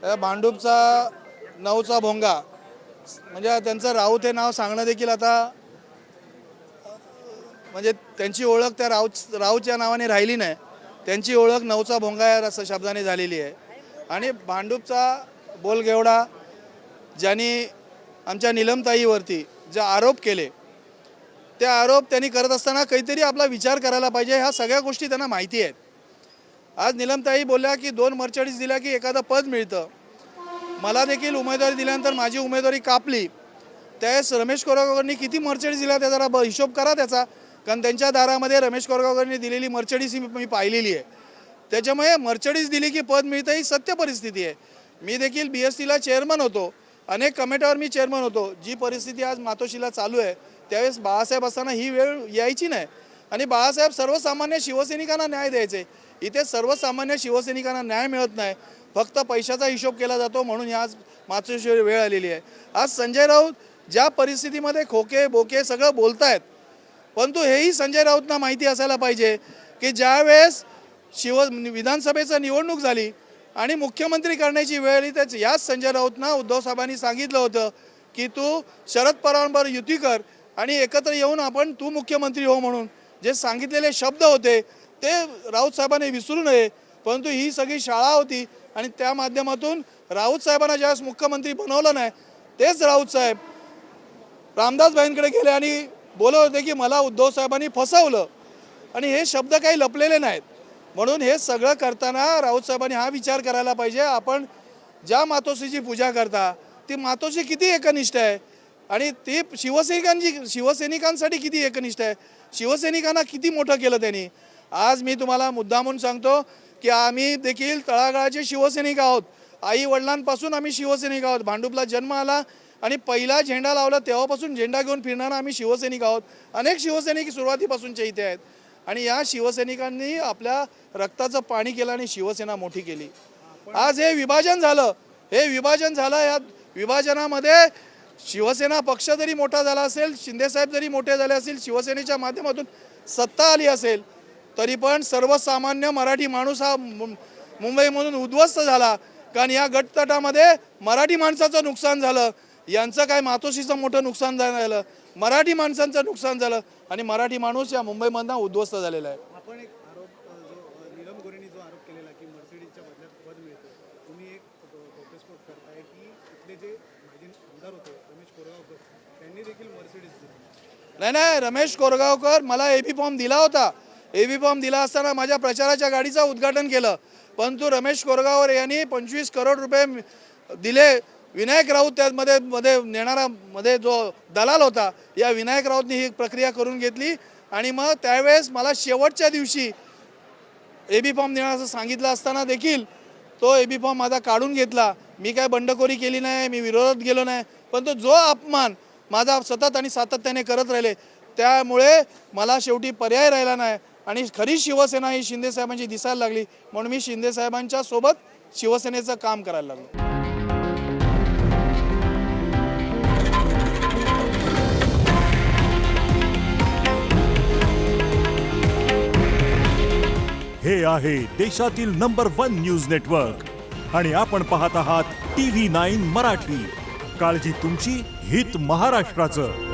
भांडूपचा 9चा भोंगा म्हणजे त्यांचं राऊत हे नाव सांगणं देखील आता म्हणजे त्यांची ओळख त्या राऊतच्या नावाने राहिली नाही. त्यांची ओळख 9चा भोंगा या शब्दाने झालेली आहे. आणि भांडूपचा बोलगेवडा ज्यांनी आमच्या नीलमताईवरती जे आरोप केले ते आरोप त्यांनी करत असताना काहीतरी आपला विचार करायला पाहिजे. ह्या सगळ्या गोष्टी त्यांना माहिती आहेत. आज नीलमताई बोलल्या की 2 मर्चडीज दिल्या की एखादं पद मिळतं. मला देखील उमेदवारी दिल्यानंतर माझी उमेदवारी कापली त्यावेळेस रमेश कोरगावकरांनी किती मर्चडीज दिल्या त्या जरा हिशोब करा त्याचा. कारण त्यांच्या दारामध्ये रमेश कोरगावकरांनी दिलेली मर्चडीज ही मी पाहिलेली आहे. त्याच्यामुळे मर्चडीज दिली की पद मिळतं ही सत्य परिस्थिती आहे. मी देखील BSTला चेअरमन होतो. अनेक कमिट्यावर मी चेअरमन होतो. जी परिस्थिती आज मातोश्रीला चालू आहे त्यावेळेस बाळासाहेब असताना ही वेळ यायची नाही. आणि बाळासाहेब सर्वसामान्य शिवसैनिकांना न्याय द्यायचे. इथे सर्वसामान्य शिवसैनिकांना न्याय मिळत नाही. फक्त पैशाचा हिशोब केला जातो म्हणून आज मातोश्रीवर वेळ आलेली आहे. आज संजय राऊत ज्या परिस्थितीमध्ये खोके बोके सगळं बोलतायत परंतु हेही संजय राऊतना माहिती असायला पाहिजे की ज्यावेळेस विधानसभेचं निवडणूक झाली आणि मुख्यमंत्री करण्याची वेळ आली तर याच संजय राऊतना उद्धव साहेबांनी सांगितलं होतं की तू शरद पवारांबरोबर युती कर आणि एकत्र येऊन आपण तू मुख्यमंत्री हो म्हणून जे सांगितलेले शब्द होते ते राऊत साहेबांनी विसरू नये. परंतु ही सगळी शाळा होती आणि त्या माध्यमातून राऊत साहेबांना ज्यावेळेस मुख्यमंत्री बनवलं नाही तेच राऊत साहेब रामदास भाईंकडे गेले आणि बोलत होते की मला उद्धव साहेबांनी फसवलं. आणि हे शब्द काही लपलेले नाहीत. म्हणून हे सगळं करताना राऊत साहेबांनी हा विचार करायला पाहिजे आपण ज्या मातोश्रीची पूजा करता ती मातोश्री किती एकनिष्ठ आहे आणि ती शिवसैनिकांसाठी किती एकनिष्ठ आहे. शिवसैनिकांना किती मोठं केलं त्यांनी. आज मी तुम्हाला मुद्दामून सांगतो की आम्ही देखील तळागाळाचे शिवसैनिक आहोत. आई वडिलांपासून आम्ही शिवसैनिक आहोत. भांडूपला जन्म आला आणि पहिला झेंडा लावला तेव्हापासून झेंडा घेऊन फिरणारा आम्ही शिवसैनिक आहोत. अनेक शिवसैनिक सुरुवातीपासूनचे इथे आहेत आणि या शिवसैनिकांनी आपल्या रक्ताचं पाणी केलं आणि शिवसेना मोठी केली. आज हे विभाजन झालं. या विभाजनामध्ये शिवसेना पक्ष जरी मोठा झाला असेल शिंदेसाहेब जरी मोठे झाले असतील शिवसेनेच्या माध्यमातून सत्ता आली असेल तरी पण सर्वसामान्य मराठी माणूस हा मुंबईमधून उद्ध्वस्त झाला. कारण या गटतटामध्ये मराठी माणसाचं नुकसान झालं. यांचं काय मातोश्रीचं मोठं नुकसान झालं मराठी माणसांचं नुकसान झालं आणि मराठी माणूस या मुंबईमधनं उद्ध्वस्त झालेला आहे. आपण एक आरोप जो नीलम गोरेंनी जो आरोप केलेला की मर्सिडीजच्या बदल्यात पद मिळतं तुम्ही एक घटस्फोट करताय की इथले जे माजी आमदार होते रमेश कोरगावकर त्यांनी देखील मर्सिडीज दिली. नाही रमेश कोरगावकर मला AB फॉर्म दिला होता. AB फॉर्म दिला असताना माझ्या प्रचाराच्या गाडीचं उद्घाटन केलं. परंतु रमेश कोरगावकर यांनी 25 करोड रुपये दिले. विनायक राऊत त्यामध्ये नेणारा मध्ये जो दलाल होता या विनायक राऊतनी ही प्रक्रिया करून घेतली आणि मग त्यावेळेस मला शेवटच्या दिवशी AB फॉर्म देण्याचं सांगितलं असताना देखील तो AB फॉर्म माझा काढून घेतला. मी काय बंडखोरी केली नाही. मी विरोधात गेलो नाही. परंतु जो अपमान माझा सतत आणि सातत्याने करत राहिले त्यामुळे मला शेवटी पर्याय राहिला नाही आणि खरी शिवसेना ही शिंदेसाहेबांची दिसायला लागली म्हणून मी शिंदेसाहेबांच्या सोबत शिवसेनेचं काम करायला लागलो. हे आहे देशातील नंबर 1 न्यूज नेटवर्क आणि आपण पाहत आहात TV9 मराठी. काळजी तुमची, हित महाराष्ट्राचं.